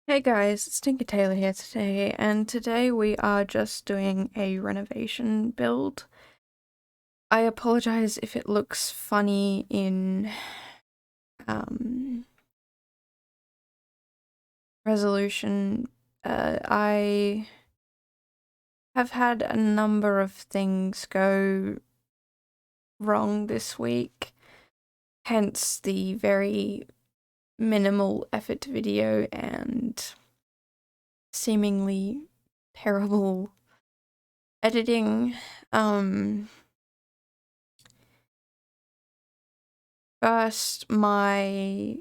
Hey guys, it's Tinker Taylor here today, and today we are just doing a renovation build. I apologize if it looks funny in resolution. I have had a number of things go wrong this week, hence the very minimal effort video and seemingly terrible editing. First, I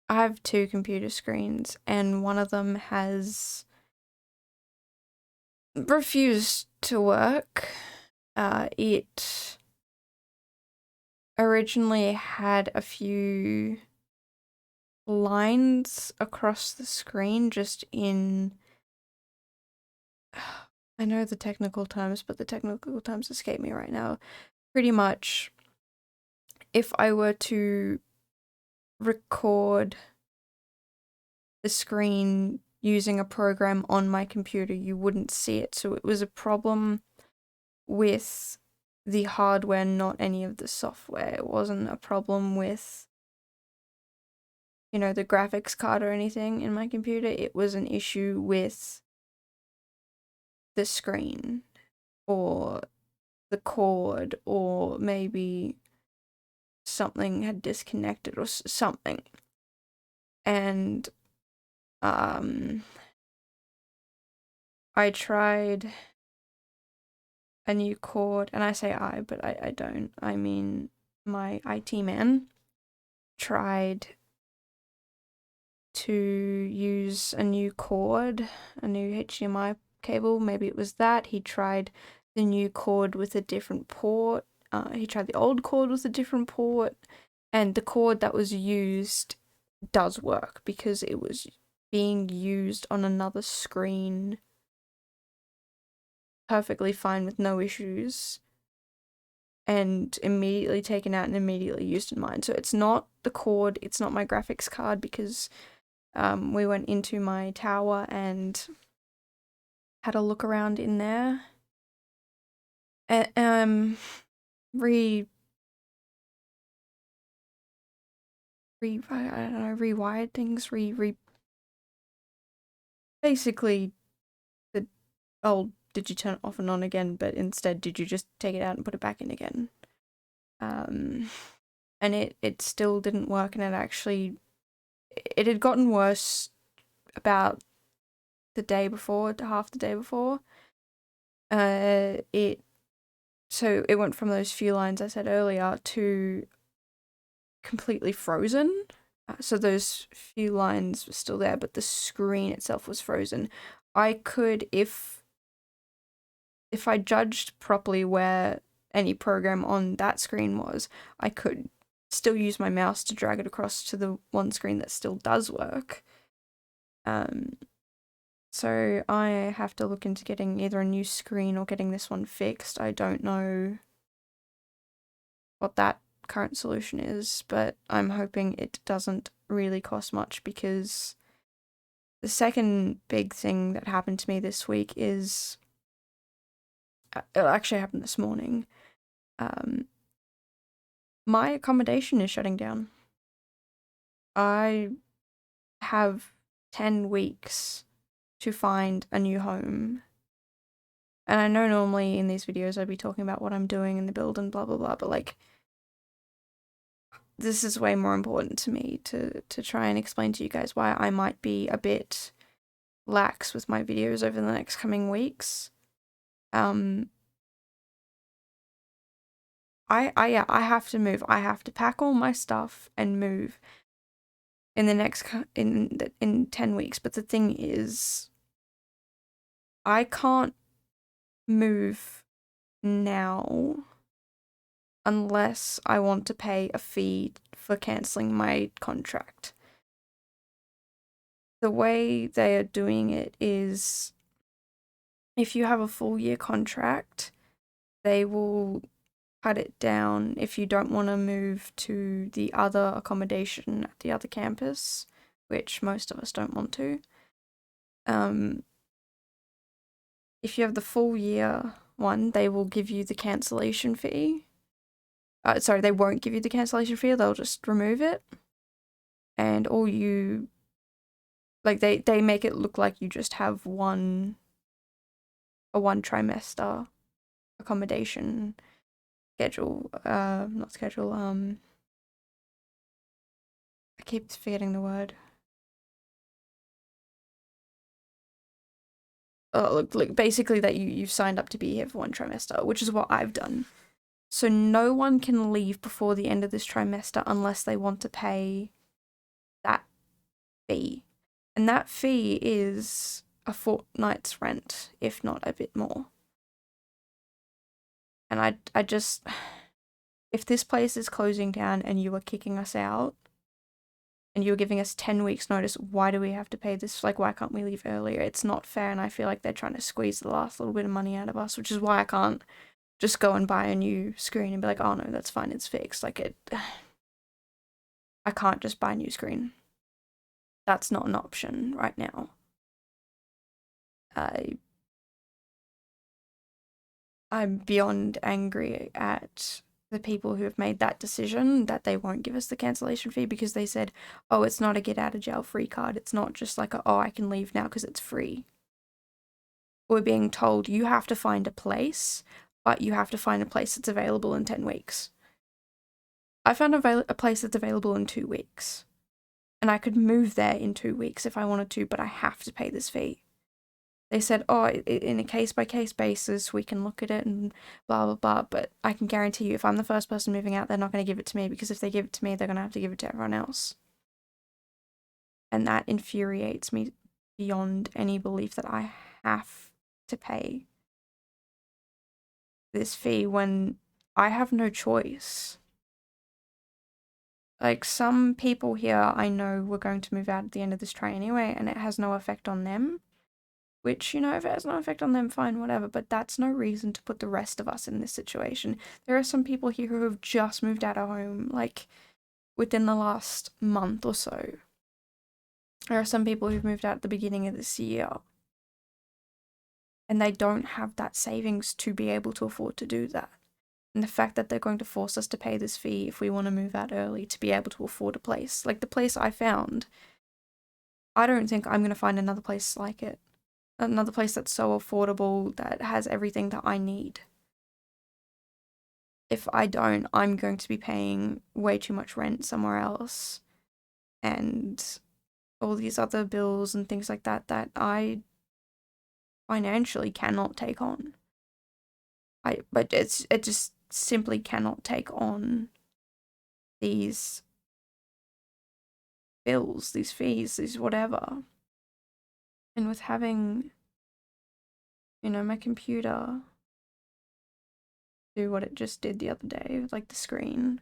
have two computer screens, and one of them has refused to work. It originally had a few lines across the screen just in I know the technical terms, but the technical terms escape me right now. Pretty much, if I were to record the screen using a program on my computer, you wouldn't see it. So it was a problem with the hardware, not any of the software. It wasn't a problem with, the graphics card or anything in my computer. It was an issue with the screen or the cord, or maybe something had disconnected or something. And I tried a new cord, and I say I, but I don't. I mean, my IT man tried to use a new cord, a new HDMI cable. Maybe it was that. He tried the new cord with a different port. He tried the old cord with a different port, and the cord that was used does work because it was being used on another screen perfectly fine with no issues, and immediately taken out and immediately used in mine. So it's not the cord, it's not my graphics card, because we went into my tower and had a look around in there. And I don't know, rewired things, basically the old, did you turn it off and on again, but instead did you just take it out and put it back in again? And it still didn't work, and it had gotten worse about the day before, half the day before. So it went from those few lines I said earlier to completely frozen. So those few lines were still there, but the screen itself was frozen. I could, if I judged properly where any program on that screen was, I could still use my mouse to drag it across to the one screen that still does work. So I have to look into getting either a new screen or getting this one fixed. I don't know what that current solution is, but I'm hoping it doesn't really cost much, because the second big thing that happened to me this week is, it actually happened this morning. My accommodation is shutting down. I have 10 weeks to find a new home. And I know normally in these videos I'd be talking about what I'm doing in the build and blah blah blah, but like, this is way more important to me to try and explain to you guys why I might be a bit lax with my videos over the next coming weeks. I have to move. I have to pack all my stuff and move in the next in 10 weeks. But the thing is, I can't move now unless I want to pay a fee for cancelling my contract. The way they are doing it is, if you have a full year contract, they will cut it down if you don't want to move to the other accommodation at the other campus, which most of us don't want to. Um, if you have the full year one, they will give you the cancellation fee. Sorry, they won't give you the cancellation fee. They'll just remove it, and all you like they make it look like you just have a one trimester accommodation schedule. Not schedule. I keep forgetting the word. Look, basically that you've signed up to be here for one trimester, which is what I've done. So no one can leave before the end of this trimester unless they want to pay that fee. And that fee is a fortnight's rent, if not a bit more. And I just, if this place is closing down and you are kicking us out, and you're giving us 10 weeks notice, why do we have to pay this? Like, why can't we leave earlier? It's not fair, and I feel like they're trying to squeeze the last little bit of money out of us, which is why I can't just go and buy a new screen and be like, oh no, that's fine, it's fixed. Like, I can't just buy a new screen. That's not an option right now. I'm beyond angry at the people who have made that decision that they won't give us the cancellation fee because they said, oh, it's not a get out of jail free card. It's not just like, oh, I can leave now because it's free. We're being told you have to find a place, but you have to find a place that's available in 10 weeks. I found a place that's available in 2 weeks. And I could move there in 2 weeks if I wanted to, but I have to pay this fee. They said, oh, in a case-by-case basis, we can look at it and blah, blah, blah. But I can guarantee you, if I'm the first person moving out, they're not going to give it to me, because if they give it to me, they're going to have to give it to everyone else. And that infuriates me beyond any belief that I have to pay this fee when I have no choice. Like, some people here I know were going to move out at the end of this try anyway, and it has no effect on them. Which, if it has no effect on them, fine, whatever, but that's no reason to put the rest of us in this situation. There are some people here who have just moved out of home, like, within the last month or so. There are some people who've moved out at the beginning of this year, and they don't have that savings to be able to afford to do that. And the fact that they're going to force us to pay this fee if we want to move out early to be able to afford a place. Like, the place I found, I don't think I'm going to find another place like it. Another place that's so affordable, that has everything that I need. If I don't, I'm going to be paying way too much rent somewhere else, and all these other bills and things like that that I financially cannot take on. But it just simply cannot take on these bills, these fees, these whatever. And with having, my computer do what it just did the other day, like the screen.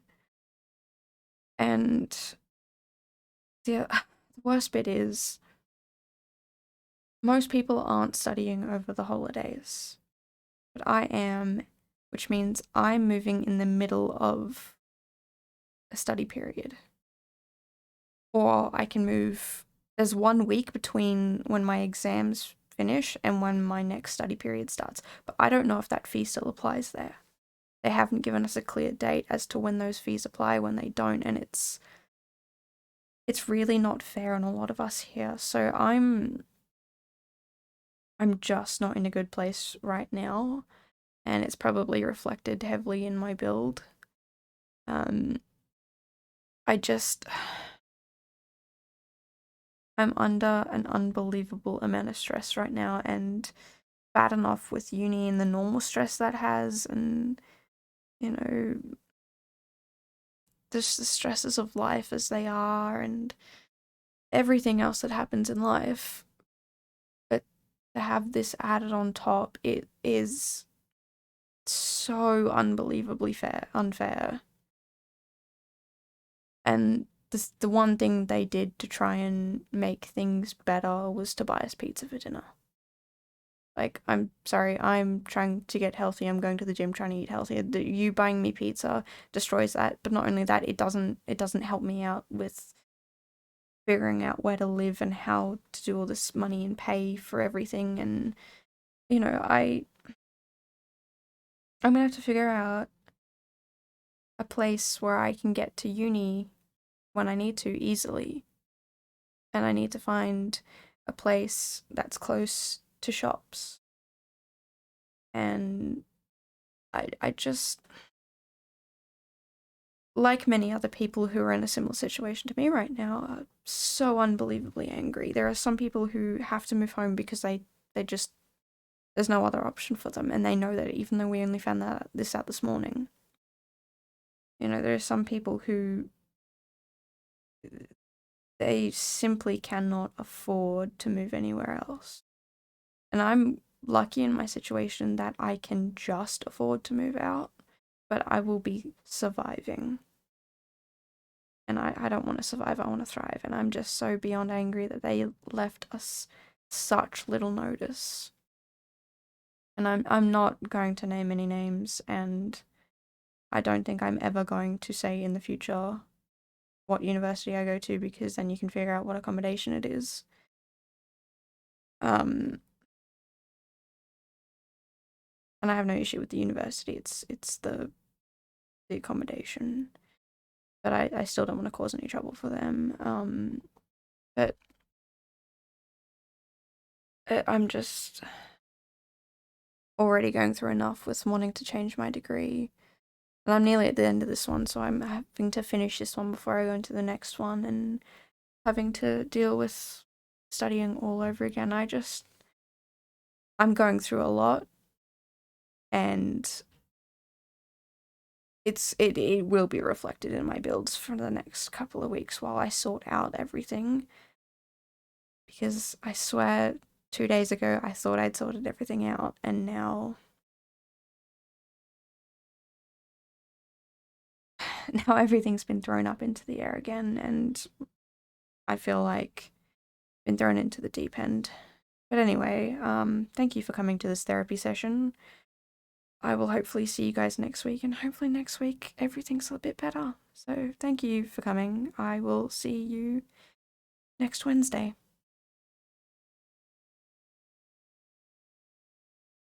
And the worst bit is, most people aren't studying over the holidays, but I am, which means I'm moving in the middle of a study period. Or I can move, there's 1 week between when my exams finish and when my next study period starts, but I don't know if that fee still applies there. They haven't given us a clear date as to when those fees apply, when they don't, and it's really not fair on a lot of us here. So I'm just not in a good place right now, and it's probably reflected heavily in my build. I'm under an unbelievable amount of stress right now, and bad enough with uni and the normal stress that has, and, just the stresses of life as they are, and everything else that happens in life. But to have this added on top, it is so unbelievably unfair. And the one thing they did to try and make things better was to buy us pizza for dinner. Like, I'm sorry, I'm trying to get healthy, I'm going to the gym trying to eat healthy. You buying me pizza destroys that, but not only that, it doesn't help me out with figuring out where to live and how to do all this money and pay for everything. And, you know, I'm gonna have to figure out a place where I can get to uni when I need to easily. And I need to find a place that's close to shops. And I just, like many other people who are in a similar situation to me right now, are so unbelievably angry. There are some people who have to move home because they just, there's no other option for them, and they know that, even though we only found this out this morning. You know, there are some people who, they simply cannot afford to move anywhere else. And I'm lucky in my situation that I can just afford to move out, but I will be surviving. And I don't want to survive, I want to thrive. And I'm just so beyond angry that they left us such little notice. And I'm not going to name any names, and I don't think I'm ever going to say in the future what university I go to, because then you can figure out what accommodation it is. And I have no issue with the university. It's the accommodation. But I still don't want to cause any trouble for them. But I'm just already going through enough with wanting to change my degree. And I'm nearly at the end of this one, so I'm having to finish this one before I go into the next one, and having to deal with studying all over again. I'm going through a lot, and it will be reflected in my builds for the next couple of weeks while I sort out everything. Because I swear, 2 days ago I thought I'd sorted everything out, and now everything's been thrown up into the air again, and I feel like I've been thrown into the deep end. But anyway, thank you for coming to this therapy session. I will hopefully see you guys next week, and hopefully next week everything's a bit better. So thank you for coming. I will see you next Wednesday.